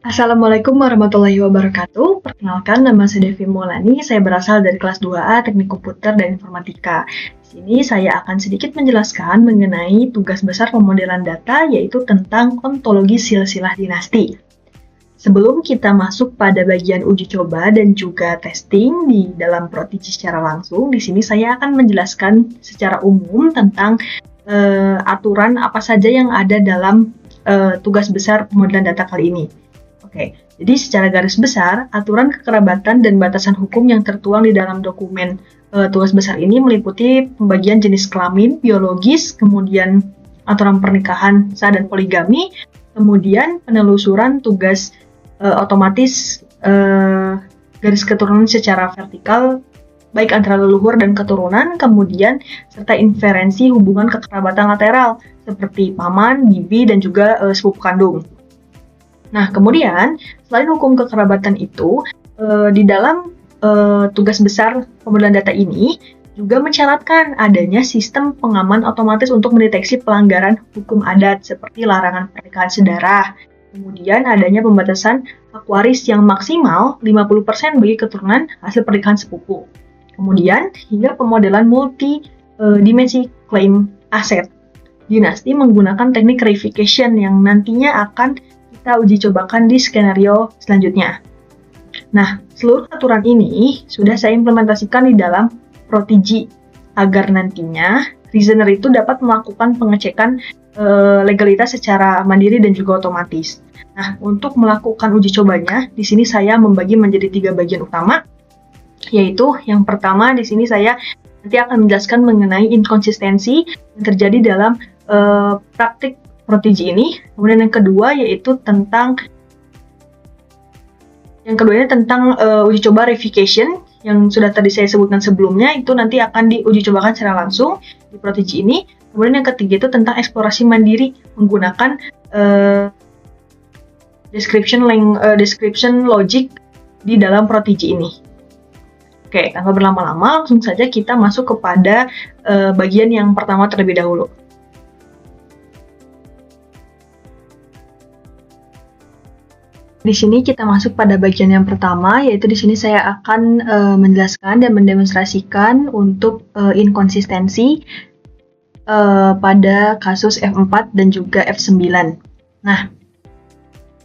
Assalamualaikum warahmatullahi wabarakatuh. Perkenalkan, nama saya Devi Maulani. Saya berasal dari kelas 2A Teknik Komputer dan Informatika. Di sini saya akan sedikit menjelaskan mengenai tugas besar pemodelan data, yaitu tentang ontologi silsilah dinasti. Sebelum kita masuk pada bagian uji coba dan juga testing di dalam Protiji secara langsung, di sini saya akan menjelaskan secara umum tentang aturan apa saja yang ada dalam tugas besar pemodelan data kali ini. Oke, jadi secara garis besar, aturan kekerabatan dan batasan hukum yang tertuang di dalam dokumen tugas besar ini meliputi pembagian jenis kelamin, biologis, kemudian aturan pernikahan sah dan poligami, kemudian penelusuran tugas otomatis garis keturunan secara vertikal, baik antara leluhur dan keturunan, kemudian serta inferensi hubungan kekerabatan lateral, seperti paman, bibi, dan juga sepupu kandung. Nah, kemudian, selain hukum kekerabatan itu, di dalam tugas besar pemodelan data ini juga mensyaratkan adanya sistem pengaman otomatis untuk mendeteksi pelanggaran hukum adat seperti larangan pernikahan sedarah. Kemudian adanya pembatasan hak waris yang maksimal 50% bagi keturunan hasil pernikahan sepupu. Kemudian, hingga pemodelan multi-dimensi klaim aset dinasti menggunakan teknik reification yang nantinya akan kita uji cobakan di skenario selanjutnya. Nah, seluruh aturan ini sudah saya implementasikan di dalam Protiji agar nantinya reasoner itu dapat melakukan pengecekan legalitas secara mandiri dan juga otomatis. Nah, untuk melakukan uji cobanya, di sini saya membagi menjadi 3 bagian utama, yaitu yang pertama di sini saya nanti akan menjelaskan mengenai inkonsistensi yang terjadi dalam praktik Protiji ini. Kemudian yang kedua yaitu tentang uji coba reification yang sudah tadi saya sebutkan sebelumnya, itu nanti akan diuji cobakan secara langsung di Protiji ini. Kemudian yang ketiga itu tentang eksplorasi mandiri menggunakan description logic di dalam Protiji ini. Oke, tanpa berlama-lama langsung saja kita masuk kepada bagian yang pertama terlebih dahulu. Di sini kita masuk pada bagian yang pertama, yaitu di sini saya akan menjelaskan dan mendemonstrasikan untuk inkonsistensi pada kasus F4 dan juga F9. Nah,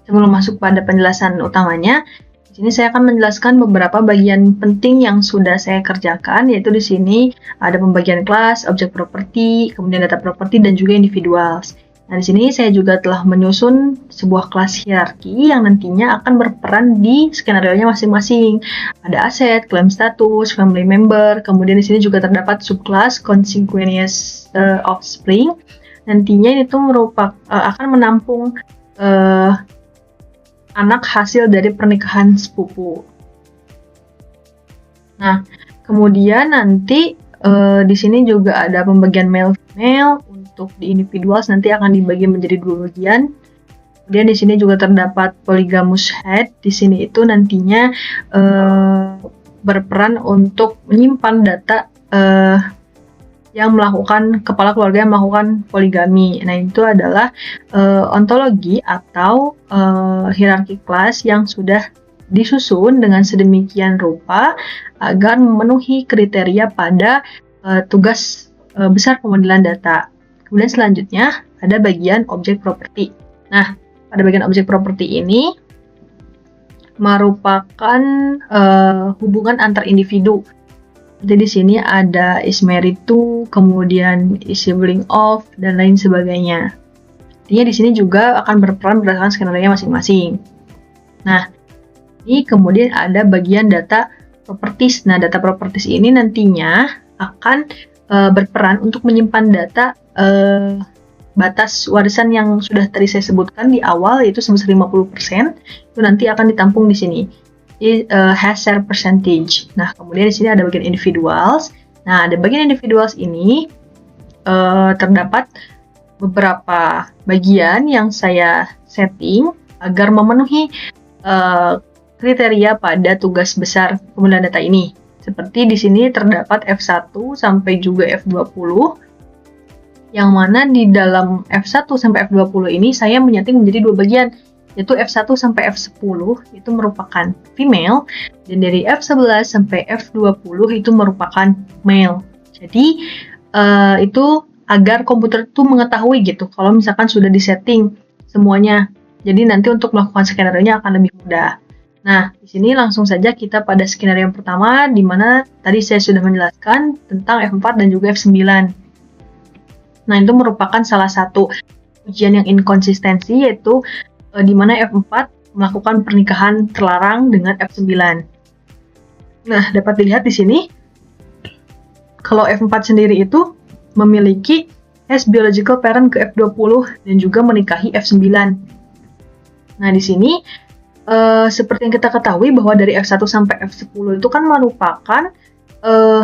sebelum masuk pada penjelasan utamanya, di sini saya akan menjelaskan beberapa bagian penting yang sudah saya kerjakan, yaitu di sini ada pembagian kelas, objek properti, kemudian data properti, dan juga individuals. Nah, di sini saya juga telah menyusun sebuah kelas hierarki yang nantinya akan berperan di skenario-nya masing-masing. Ada aset, claim status, family member, kemudian di sini juga terdapat subclass consequentious offspring. Nantinya itu akan menampung anak hasil dari pernikahan sepupu. Nah, kemudian nanti di sini juga ada pembagian male-female. Untuk di individuals nanti akan dibagi menjadi 2 bagian. Kemudian di sini juga terdapat polygamous head. Di sini itu nantinya berperan untuk menyimpan data yang melakukan kepala keluarga yang melakukan poligami. Nah, itu adalah ontologi atau hierarki kelas yang sudah disusun dengan sedemikian rupa agar memenuhi kriteria pada tugas besar pemodelan data. Kemudian selanjutnya ada bagian objek properti. Nah, pada bagian objek properti ini merupakan hubungan antar individu. Jadi di sini ada is married to, kemudian is sibling of, dan lain sebagainya. Artinya di sini juga akan berperan berdasarkan skenario masing-masing. Nah, ini kemudian ada bagian data properties. Nah, data properties ini nantinya akan berperan untuk menyimpan data batas warisan yang sudah tadi saya sebutkan di awal, yaitu sebesar 50%, itu nanti akan ditampung di sini. Has share percentage. Nah, kemudian di sini ada bagian individuals. Nah, di bagian individuals ini terdapat beberapa bagian yang saya setting agar memenuhi kriteria pada tugas besar pemodelan data ini. Seperti di sini terdapat F1 sampai juga F20, yang mana di dalam F1 sampai F20 ini saya menyeting menjadi 2 bagian, yaitu F1 sampai F10 itu merupakan female, dan dari F11 sampai F20 itu merupakan male. Jadi itu agar komputer itu mengetahui gitu kalau misalkan sudah disetting semuanya. Jadi nanti untuk melakukan skenario-nya akan lebih mudah. Nah, di sini langsung saja kita pada skenario yang pertama, di mana tadi saya sudah menjelaskan tentang F4 dan juga F9. Nah, itu merupakan salah satu ujian yang inkonsistensi, yaitu di mana F4 melakukan pernikahan terlarang dengan F9. Nah, dapat dilihat di sini, kalau F4 sendiri itu memiliki has biological parent ke F20 dan juga menikahi F9. Nah, di sini seperti yang kita ketahui bahwa dari F1 sampai F10 itu kan merupakan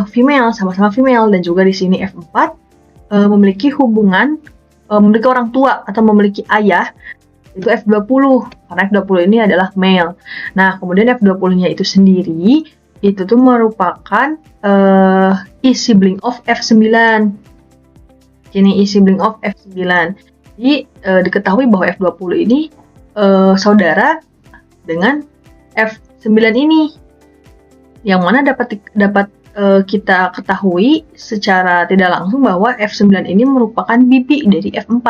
female, sama-sama female, dan juga di sini F4 memiliki hubungan, memiliki orang tua atau memiliki ayah, itu F20, karena F20 ini adalah male. Nah, kemudian F20-nya itu sendiri, itu tuh merupakan sibling of F9. Ini sibling of F9. Jadi, diketahui bahwa F20 ini saudara dengan F9 ini, yang mana dapat kita ketahui secara tidak langsung bahwa F9 ini merupakan bibi dari F4.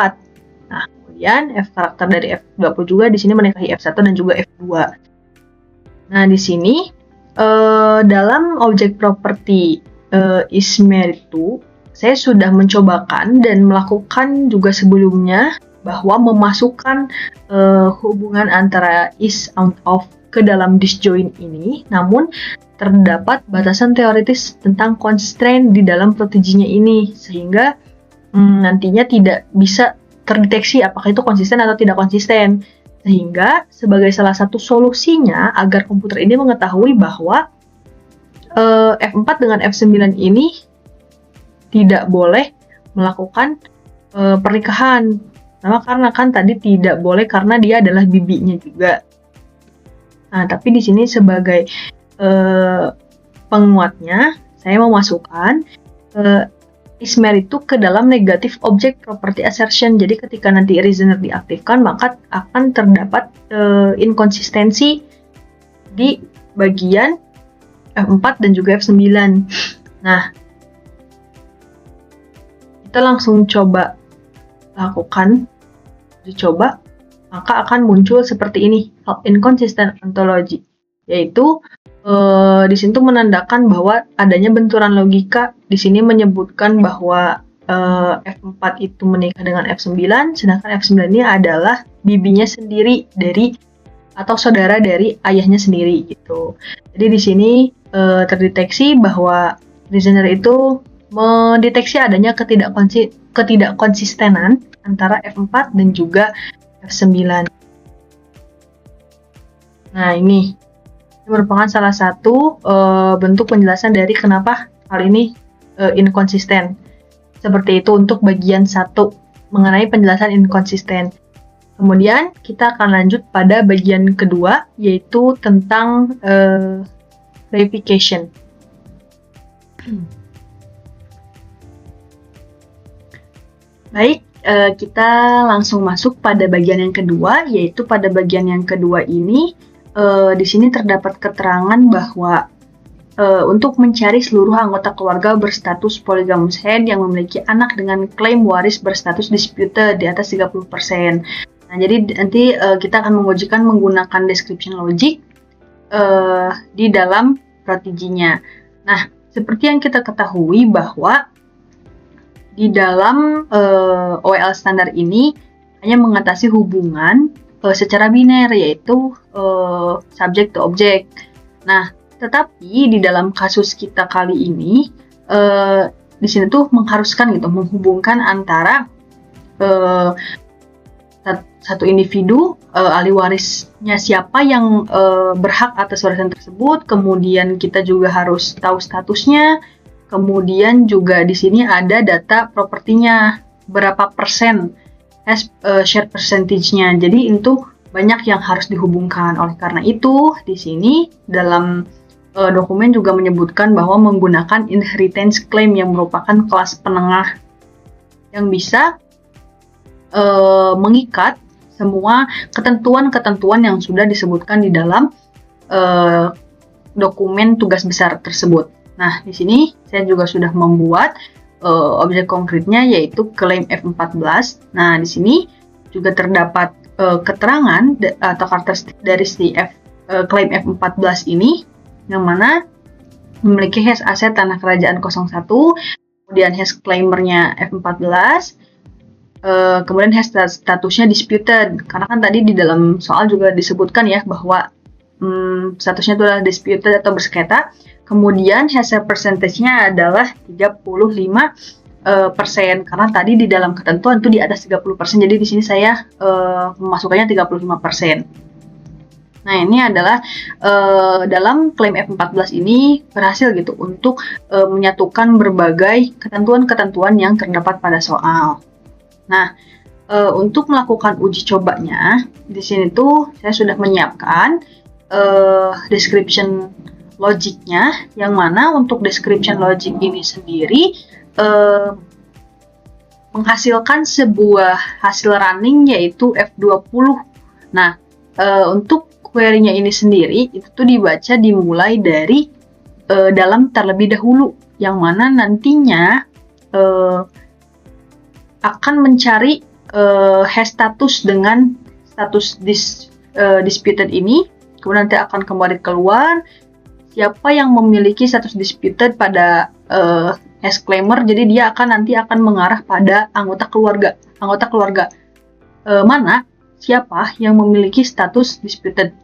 Nah, kemudian F karakter dari F20 juga di sini menikahi F1 dan juga F2. Nah, di sini dalam objek properti is married to, saya sudah mencobakan dan melakukan juga sebelumnya bahwa memasukkan hubungan antara is out of ke dalam disjoint ini, namun terdapat batasan teoritis tentang constraint di dalam proteginya ini, sehingga nantinya tidak bisa terdeteksi apakah itu konsisten atau tidak konsisten. Sehingga sebagai salah satu solusinya agar komputer ini mengetahui bahwa F4 dengan F9 ini tidak boleh melakukan pernikahan. Karena kan tadi tidak boleh karena dia adalah bibinya juga. Nah, tapi di sini sebagai penguatnya, saya memasukkan is married to ke dalam negative object property assertion. Jadi ketika nanti reasoner diaktifkan, maka akan terdapat inkonsistensi di bagian F4 dan juga F9. Nah, kita langsung coba lakukan, dicoba, maka akan muncul seperti ini, inconsistent ontology, yaitu di sini tuh menandakan bahwa adanya benturan logika. Di sini menyebutkan bahwa F4 itu menikah dengan F9, sedangkan F9 ini adalah bibinya sendiri dari atau saudara dari ayahnya sendiri gitu. Jadi di sini terdeteksi bahwa reasoner itu mendeteksi adanya ketidakkonsistenan antara F4 dan juga F9. Nah, ini merupakan salah satu bentuk penjelasan dari kenapa hal ini inkonsisten. Seperti itu untuk bagian 1 mengenai penjelasan inkonsisten. Kemudian kita akan lanjut pada bagian kedua, yaitu tentang verification. Baik, kita langsung masuk pada bagian yang kedua, yaitu pada bagian yang kedua ini, di sini terdapat keterangan bahwa untuk mencari seluruh anggota keluarga berstatus polygamous head yang memiliki anak dengan klaim waris berstatus disputed di atas 30%. Nah, jadi nanti kita akan mengujikan menggunakan description logic di dalam proteginya. Nah, seperti yang kita ketahui bahwa di dalam OEL standar ini hanya mengatasi hubungan secara biner, yaitu subject to object. Nah, tetapi di dalam kasus kita kali ini di sini tuh mengharuskan gitu menghubungkan antara satu individu, ahli warisnya siapa yang berhak atas warisan tersebut, kemudian kita juga harus tahu statusnya, kemudian juga di sini ada data propertinya, berapa persen share percentage-nya. Jadi itu banyak yang harus dihubungkan. Oleh karena itu, di sini dalam dokumen juga menyebutkan bahwa menggunakan inheritance claim yang merupakan kelas penengah yang bisa mengikat semua ketentuan-ketentuan yang sudah disebutkan di dalam dokumen tugas besar tersebut. Nah, di sini saya juga sudah membuat objek konkretnya, yaitu klaim F14. Nah, di sini juga terdapat keterangan atau karakteristik dari si klaim F14 ini, yang mana memiliki hash aset tanah kerajaan 01, kemudian hash claimernya F14, kemudian hash statusnya disputed, karena kan tadi di dalam soal juga disebutkan ya bahwa statusnya itu adalah disputed atau bersengketa. Kemudian hash percentage-nya adalah 35%, karena tadi di dalam ketentuan itu di atas 30%, jadi di sini saya memasukkannya 35%. Nah, ini adalah dalam klaim F14 ini berhasil gitu untuk menyatukan berbagai ketentuan-ketentuan yang terdapat pada soal. Nah, untuk melakukan uji cobanya, di sini tuh saya sudah menyiapkan description logiknya, yang mana untuk description logic ini sendiri menghasilkan sebuah hasil running, yaitu F20. Nah, untuk query-nya ini sendiri itu tuh dimulai dari dalam terlebih dahulu, yang mana nantinya akan mencari hash status dengan status disputed ini, kemudian nanti akan kembali keluar siapa yang memiliki status disputed pada hash claimer. Jadi dia nanti akan mengarah pada anggota keluarga mana siapa yang memiliki status disputed.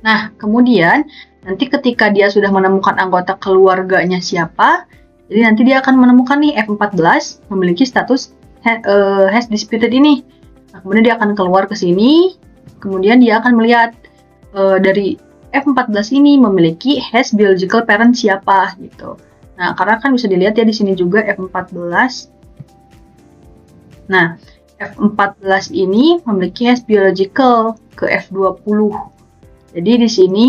Nah, kemudian nanti ketika dia sudah menemukan anggota keluarganya siapa, jadi nanti dia akan menemukan nih F14 memiliki status hash disputed ini. Nah, kemudian dia akan keluar ke sini, kemudian dia akan melihat dari F14 ini memiliki hash biological parent siapa gitu. Nah, karena kan bisa dilihat ya di sini juga F14. Nah, F14 ini memiliki hash biological ke F20. Jadi di sini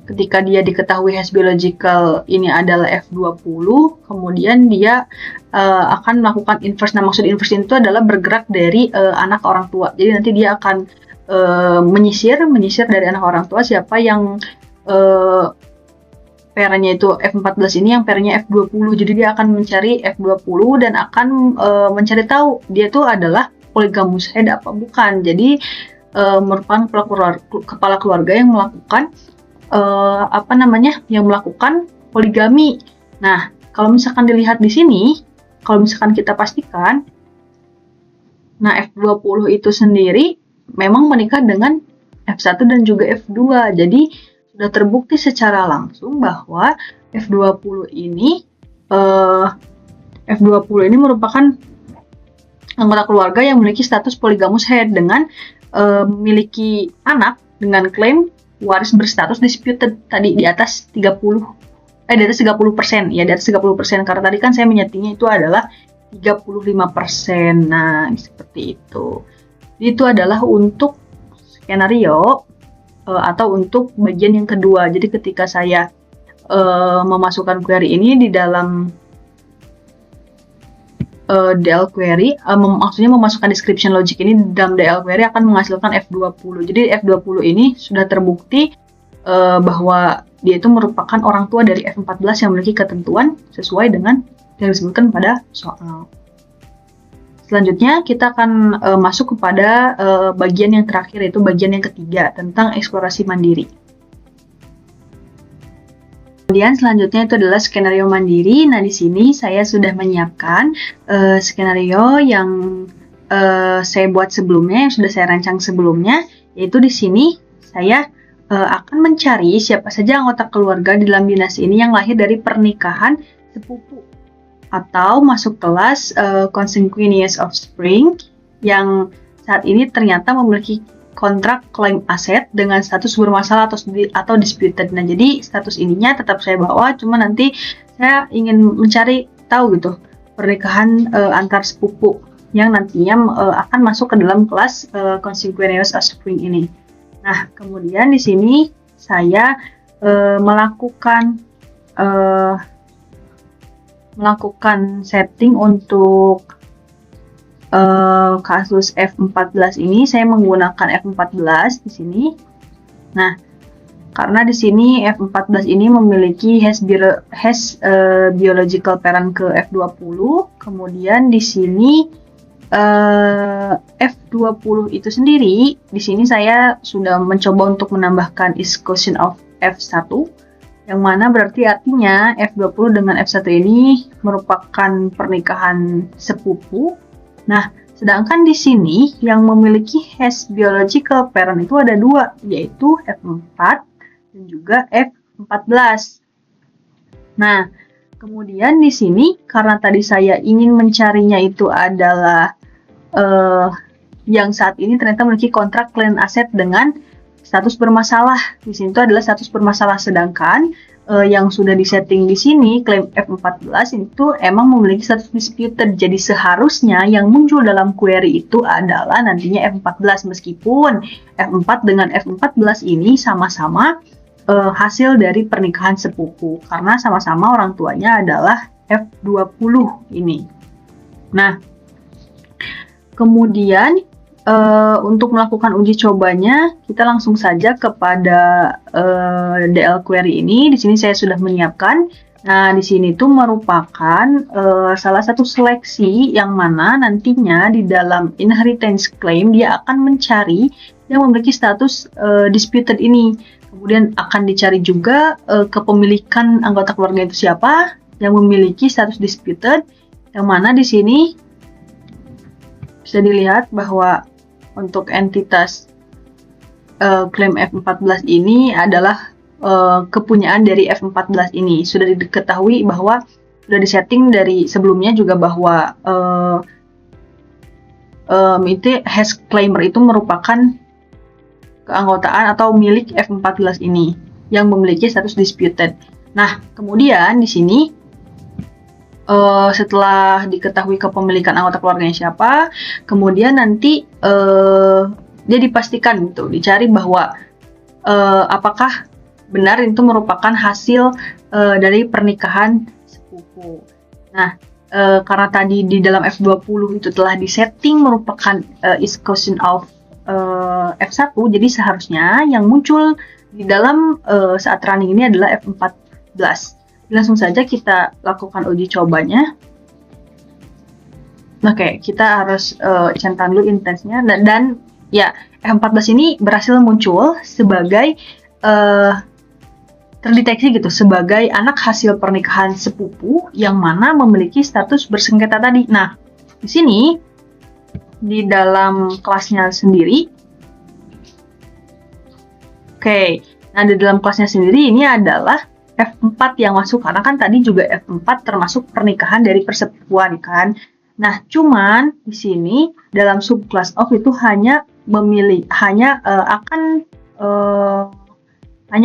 ketika dia diketahui hash biological ini adalah F20, kemudian dia akan melakukan inverse. Nah, maksud inverse itu adalah bergerak dari anak orang tua. Jadi nanti dia akan menyisir dari anak orang tua siapa yang pairnya itu F14 ini, yang pairnya F20. Jadi dia akan mencari F20 dan akan mencari tahu dia itu adalah polygamous head apa bukan. Jadi merupakan kepala keluarga yang melakukan yang melakukan poligami. Nah, kalau misalkan dilihat di sini, kalau misalkan kita pastikan, nah F20 itu sendiri memang menikah dengan F1 dan juga F2. Jadi sudah terbukti secara langsung bahwa F20 ini merupakan anggota keluarga yang memiliki status polygamous head dengan memiliki anak dengan klaim waris berstatus disputed tadi di atas 30%. Ya, di atas 30%, karena tadi kan saya menyetingnya itu adalah 35%. Nah, seperti itu. Itu adalah untuk skenario atau untuk bagian yang kedua. Jadi ketika saya memasukkan query ini di dalam DL query, maksudnya memasukkan description logic ini di dalam DL query akan menghasilkan F20. Jadi F20 ini sudah terbukti bahwa dia itu merupakan orang tua dari F14 yang memiliki ketentuan sesuai dengan yang disebutkan pada soal. Selanjutnya kita akan masuk kepada bagian yang terakhir, yaitu bagian yang ketiga tentang eksplorasi mandiri. Kemudian selanjutnya itu adalah skenario mandiri. Nah, di sini saya sudah menyiapkan skenario yang saya buat sebelumnya, yang sudah saya rancang sebelumnya, yaitu di sini saya akan mencari siapa saja anggota keluarga di dalam dinasti ini yang lahir dari pernikahan sepupu atau masuk kelas consanguineous offspring yang saat ini ternyata memiliki kontrak klaim aset dengan status bermasalah atau disputed. Nah, jadi status ininya tetap saya bawa, cuma nanti saya ingin mencari tahu gitu pernikahan antar sepupu yang nantinya akan masuk ke dalam kelas consanguineous offspring ini. Nah, kemudian di sini saya melakukan setting untuk kasus F14 ini saya menggunakan F14 di sini. Nah, karena di sini F14 ini memiliki biological parent ke F20, kemudian di sini F20 itu sendiri, di sini saya sudah mencoba untuk menambahkan is cousin of F1, yang mana berarti artinya F20 dengan F1 ini merupakan pernikahan sepupu. Nah, sedangkan di sini yang memiliki biological parent itu ada dua, yaitu F4 dan juga F14. Nah, kemudian di sini karena tadi saya ingin mencarinya itu adalah yang saat ini ternyata memiliki kontrak klien aset dengan status bermasalah. Di sini itu adalah status bermasalah, sedangkan yang sudah disetting di sini klaim F14 itu emang memiliki status disputed. Jadi seharusnya yang muncul dalam query itu adalah nantinya F14, meskipun F4 dengan F14 ini sama-sama hasil dari pernikahan sepupu karena sama-sama orang tuanya adalah F20 ini. Nah, kemudian untuk melakukan uji cobanya, kita langsung saja kepada DL query ini. Di sini saya sudah menyiapkan. Nah, di sini itu merupakan salah satu seleksi yang mana nantinya di dalam inheritance claim dia akan mencari yang memiliki status disputed ini. Kemudian akan dicari juga kepemilikan anggota keluarga itu siapa yang memiliki status disputed, yang mana di sini bisa dilihat bahwa untuk entitas klaim F14 ini adalah kepunyaan dari F14 ini. Sudah diketahui bahwa sudah disetting dari sebelumnya juga bahwa claimer itu merupakan keanggotaan atau milik F14 ini yang memiliki status disputed. Nah, kemudian di sini setelah diketahui kepemilikan anggota keluarganya siapa, kemudian nanti dia dipastikan gitu, dicari bahwa apakah benar itu merupakan hasil dari pernikahan sepupu. Nah, karena tadi di dalam F20 itu telah disetting merupakan is cousin of F1, jadi seharusnya yang muncul di dalam saat running ini adalah F14. Langsung saja kita lakukan uji cobanya. Oke, kita harus centang dulu intensnya dan ya F14 ini berhasil muncul sebagai terdeteksi gitu sebagai anak hasil pernikahan sepupu yang mana memiliki status bersengketa tadi. Nah, di sini di dalam kelasnya sendiri. Oke, nah di dalam kelasnya sendiri ini adalah F4 yang masuk karena kan tadi juga F4 termasuk pernikahan dari persepupuan kan. Nah, cuman di sini dalam subclass of itu hanya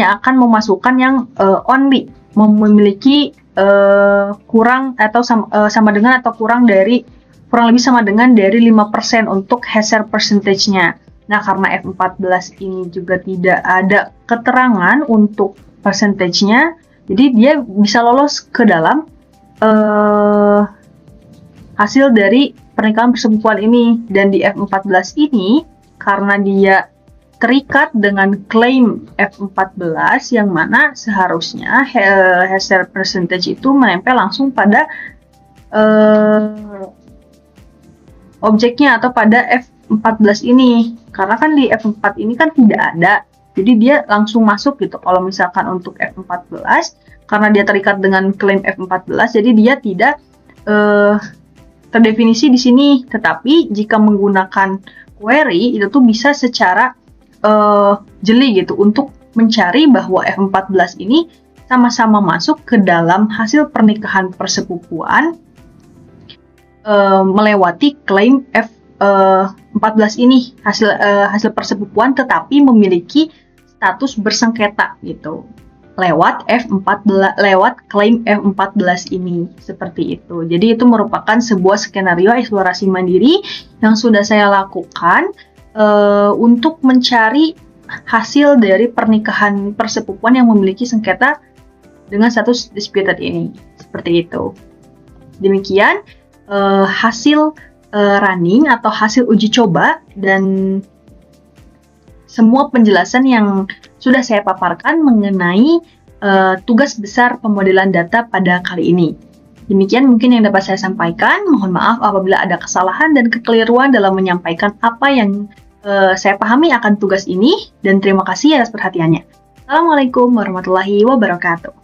akan memasukkan yang only memiliki kurang atau sama dengan atau kurang lebih sama dengan dari 5% untuk hazard percentage-nya. Nah, karena F14 ini juga tidak ada keterangan untuk percentage-nya, jadi dia bisa lolos ke dalam hasil dari pernikahan persepupuan ini. Dan di F14 ini, karena dia terikat dengan klaim F14 yang mana seharusnya hazard percentage itu menempel langsung pada objeknya atau pada F14 ini. Karena kan di F4 ini kan tidak ada, jadi dia langsung masuk gitu. Kalau misalkan untuk F14, karena dia terikat dengan klaim F14, jadi dia tidak terdefinisi di sini. Tetapi jika menggunakan query itu tuh bisa secara jeli gitu untuk mencari bahwa F14 ini sama-sama masuk ke dalam hasil pernikahan persepupuan melewati klaim F14 ini hasil persepupuan tetapi memiliki status bersengketa gitu lewat klaim F14 ini, seperti itu. Jadi itu merupakan sebuah skenario eksplorasi mandiri yang sudah saya lakukan untuk mencari hasil dari pernikahan persepupuan yang memiliki sengketa dengan status disputed ini, seperti itu. Demikian hasil running atau hasil uji coba dan semua penjelasan yang sudah saya paparkan mengenai tugas besar pemodelan data pada kali ini. Demikian mungkin yang dapat saya sampaikan. Mohon maaf apabila ada kesalahan dan kekeliruan dalam menyampaikan apa yang saya pahami akan tugas ini, dan terima kasih atas perhatiannya. Assalamualaikum warahmatullahi wabarakatuh.